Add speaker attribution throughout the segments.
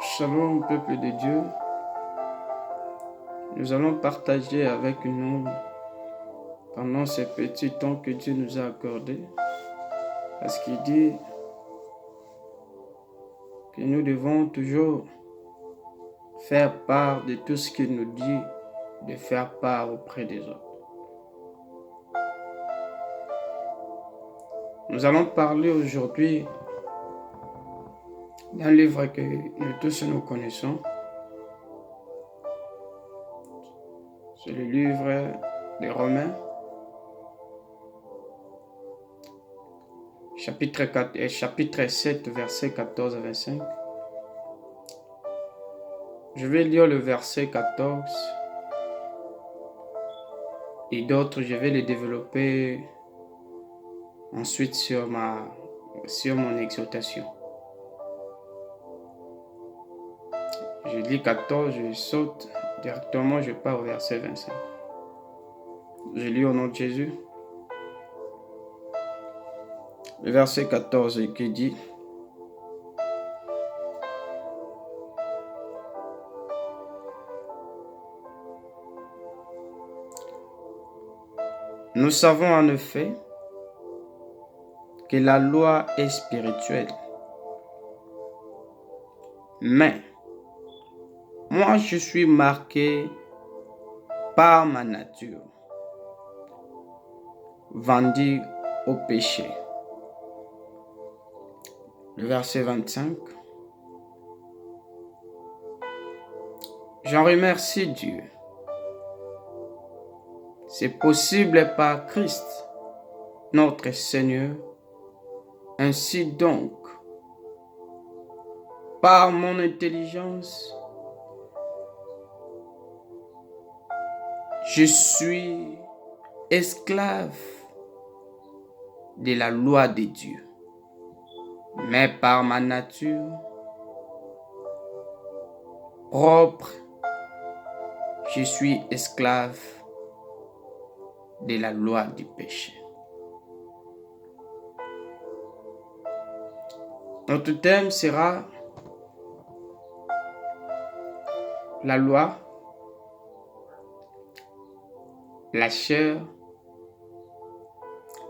Speaker 1: Shalom, peuple de Dieu. Nous allons partager avec nous pendant ce petit temps que Dieu nous a accordé. Parce qu'il dit que nous devons toujours faire part de tout ce qu'il nous dit de faire part auprès des autres. Nous allons parler aujourd'hui d'un livre que nous tous nous connaissons. C'est le livre des Romains, chapitre 7, versets 14 à 25. Je vais lire le verset 14 et d'autres, je vais les développer ensuite sur mon exhortation. Je lis 14, je saute directement, je pars au verset 25. Je lis au nom de Jésus. Le verset 14 qui dit: Nous savons en effet que la loi est spirituelle. Mais moi, je suis marqué par ma nature, vendu au péché. Le verset 25. J'en remercie Dieu. C'est possible par Christ, notre Seigneur. Ainsi donc, par mon intelligence, je suis esclave de la loi de Dieu. Mais par ma nature propre, je suis esclave de la loi du péché. Notre thème sera la loi, la chair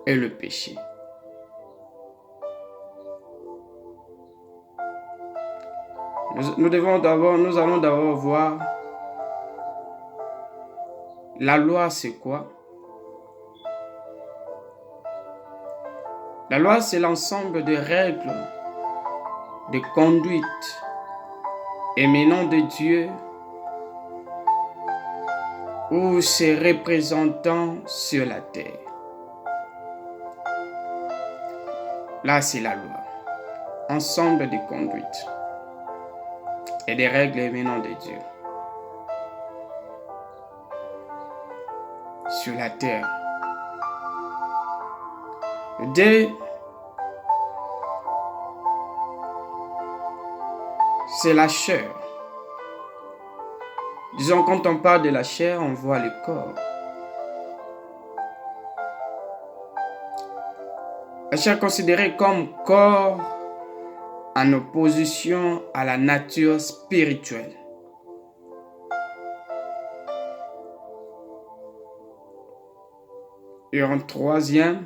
Speaker 1: et le péché. Nous allons d'abord voir la loi, c'est quoi? La loi, c'est l'ensemble de règles, de conduite émanant de Dieu ou ses représentants sur la terre. Là, c'est la loi. Ensemble de conduites et des règles émanant de Dieu sur la terre. D, c'est la chair. Disons, quand on parle de la chair, on voit le corps. La chair est considérée comme corps en opposition à la nature spirituelle. Et en troisième,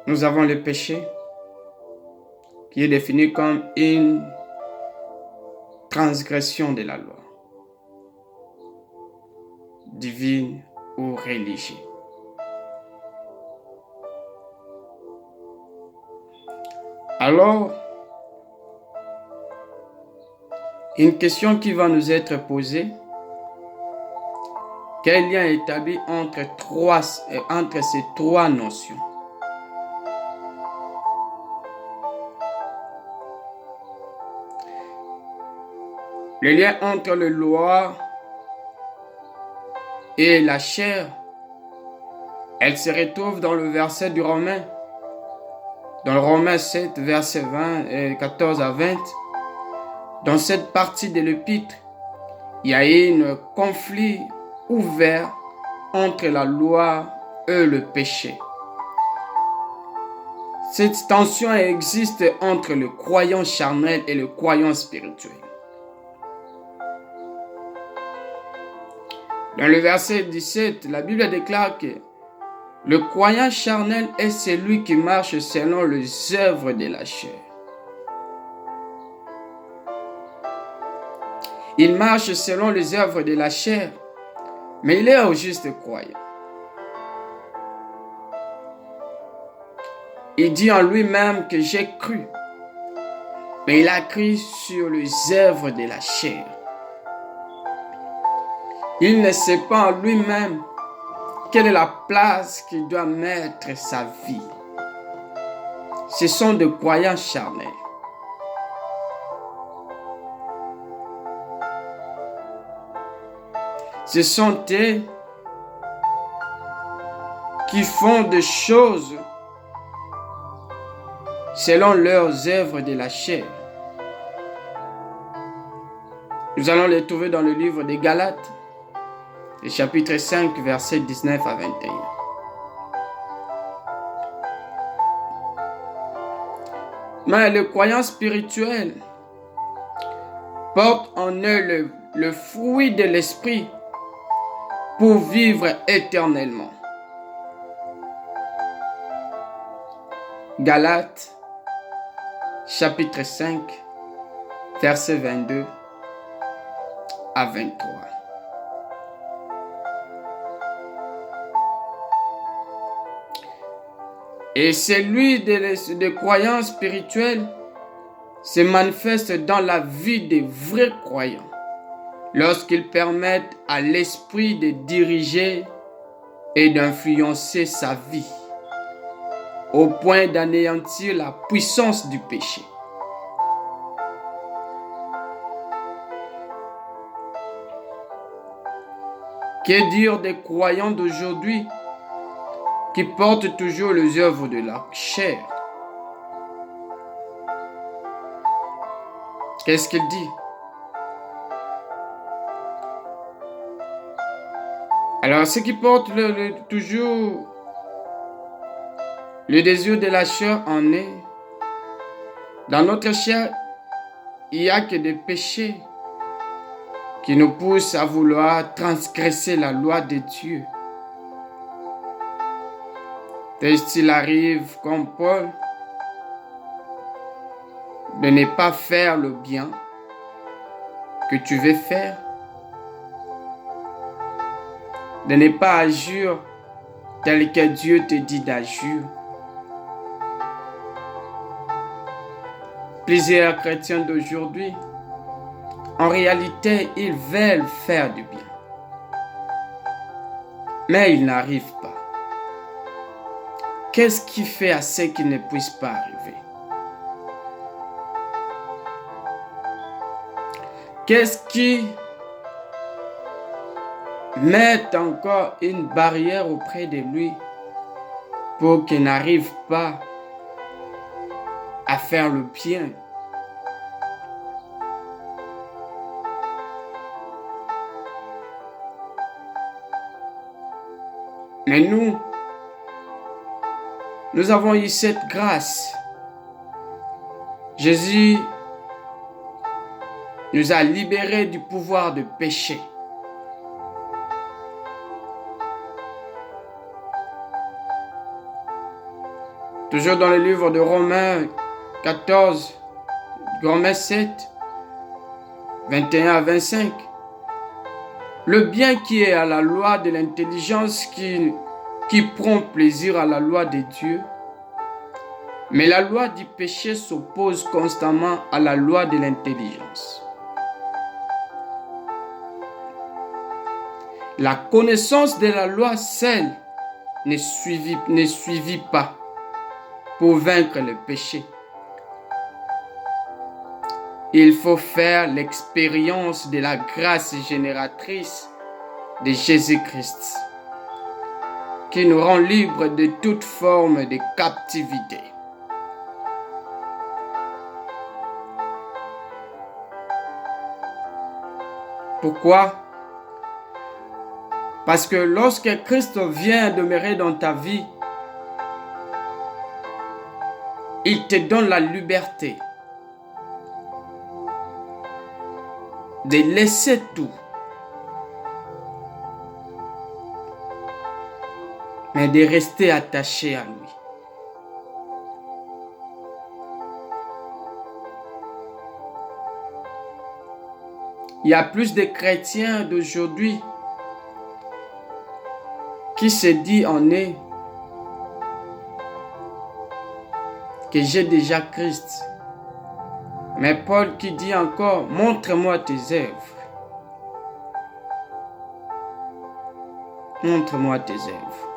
Speaker 1: nous avons le péché, qui est défini comme une transgression de la loi, divine ou religieuse. Alors, une question qui va nous être posée: quel lien est établi entre ces trois notions? Le lien entre la loi et la chair, elle se retrouve dans le verset du Romain. Dans le Romain 7, verset 14 à 20, dans cette partie de l'épître, il y a un conflit ouvert entre la loi et le péché. Cette tension existe entre le croyant charnel et le croyant spirituel. Dans le verset 17, la Bible déclare que le croyant charnel est celui qui marche selon les œuvres de la chair. Il marche selon les œuvres de la chair, mais il est au juste croyant. Il dit en lui-même que j'ai cru, mais il a cru sur les œuvres de la chair. Il ne sait pas en lui-même quelle est la place qu'il doit mettre sa vie. Ce sont des croyants charnels. Ce sont eux qui font des choses selon leurs œuvres de la chair. Nous allons les trouver dans le livre des Galates, le chapitre 5, versets 19 à 21. Mais le croyant spirituel porte en eux le fruit de l'esprit pour vivre éternellement. Galates, chapitre 5, versets 22 à 23. Et celui de croyants spirituels se manifeste dans la vie des vrais croyants lorsqu'ils permettent à l'esprit de diriger et d'influencer sa vie au point d'anéantir la puissance du péché. Que dire des croyants d'aujourd'hui qui portent toujours les œuvres de la chair? Qu'est-ce qu'il dit? Alors, ceux qui portent toujours le désir de la chair en eux, dans notre chair, il n'y a que des péchés qui nous poussent à vouloir transgresser la loi de Dieu. Est-il arrive, comme Paul, de ne pas faire le bien que tu veux faire, de ne pas agir tel que Dieu te dit d'agir. Plusieurs chrétiens d'aujourd'hui, en réalité, ils veulent faire du bien, mais ils n'arrivent pas. Qu'est-ce qui fait à ce qu'ils ne puissent pas arriver? Qu'est-ce qui met encore une barrière auprès de lui pour qu'il n'arrive pas à faire le bien? Mais nous avons eu cette grâce. Jésus nous a libérés du pouvoir de péché. Toujours dans le livre de Romains 14, Romains 7, 21 à 25. Le bien qui est à la loi de l'intelligence qui prend plaisir à la loi de Dieu. Mais la loi du péché s'oppose constamment à la loi de l'intelligence. La connaissance de la loi seule ne suivit pas pour vaincre le péché. Il faut faire l'expérience de la grâce génératrice de Jésus-Christ, qui nous rend libres de toute forme de captivité. Pourquoi? Parce que lorsque Christ vient demeurer dans ta vie, Il te donne la liberté de laisser tout, mais de rester attaché à lui. Il y a plus de chrétiens d'aujourd'hui qui se disent en eux que j'ai déjà Christ. Mais Paul qui dit encore, montre-moi tes œuvres. Montre-moi tes œuvres.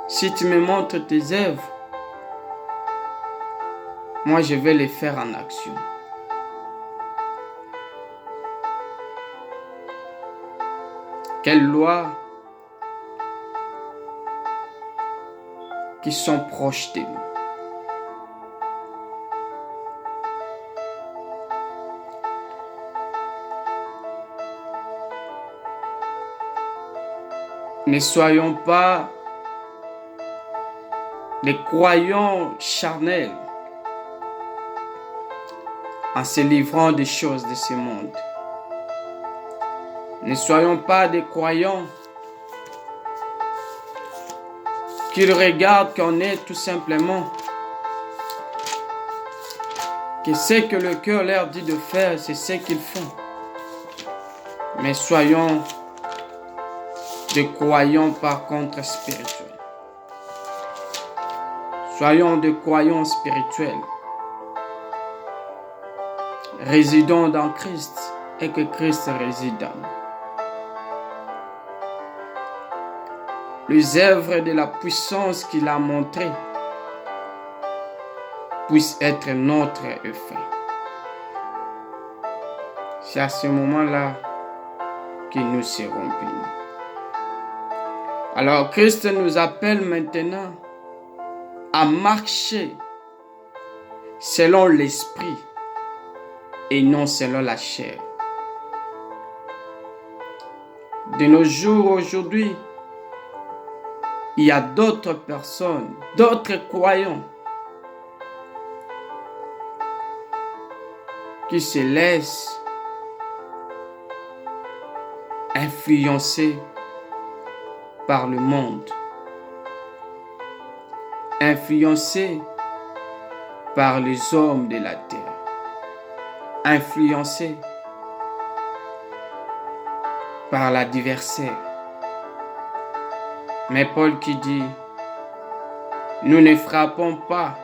Speaker 1: Si tu me montres tes œuvres, moi je vais les faire en action. Quelles lois qui sont proches de nous. Ne soyons pas des croyants charnels en se livrant des choses de ce monde. Ne soyons pas des croyants qui regardent qu'on est tout simplement que ce que le cœur leur dit de faire, c'est ce qu'ils font. Mais soyons des croyants par contre spirituels. Soyons des croyants spirituels. Résidons dans Christ et que Christ réside en nous. Les œuvres de la puissance qu'il a montrées puissent être notre effet. C'est à ce moment-là que nous serons bénis. Alors Christ nous appelle maintenant à marcher selon l'esprit et non selon la chair. De nos jours aujourd'hui, il y a d'autres personnes, d'autres croyants qui se laissent influencer par le monde, influencés par les hommes de la terre, influencés par l'adversaire. Mais Paul qui dit, nous ne frappons pas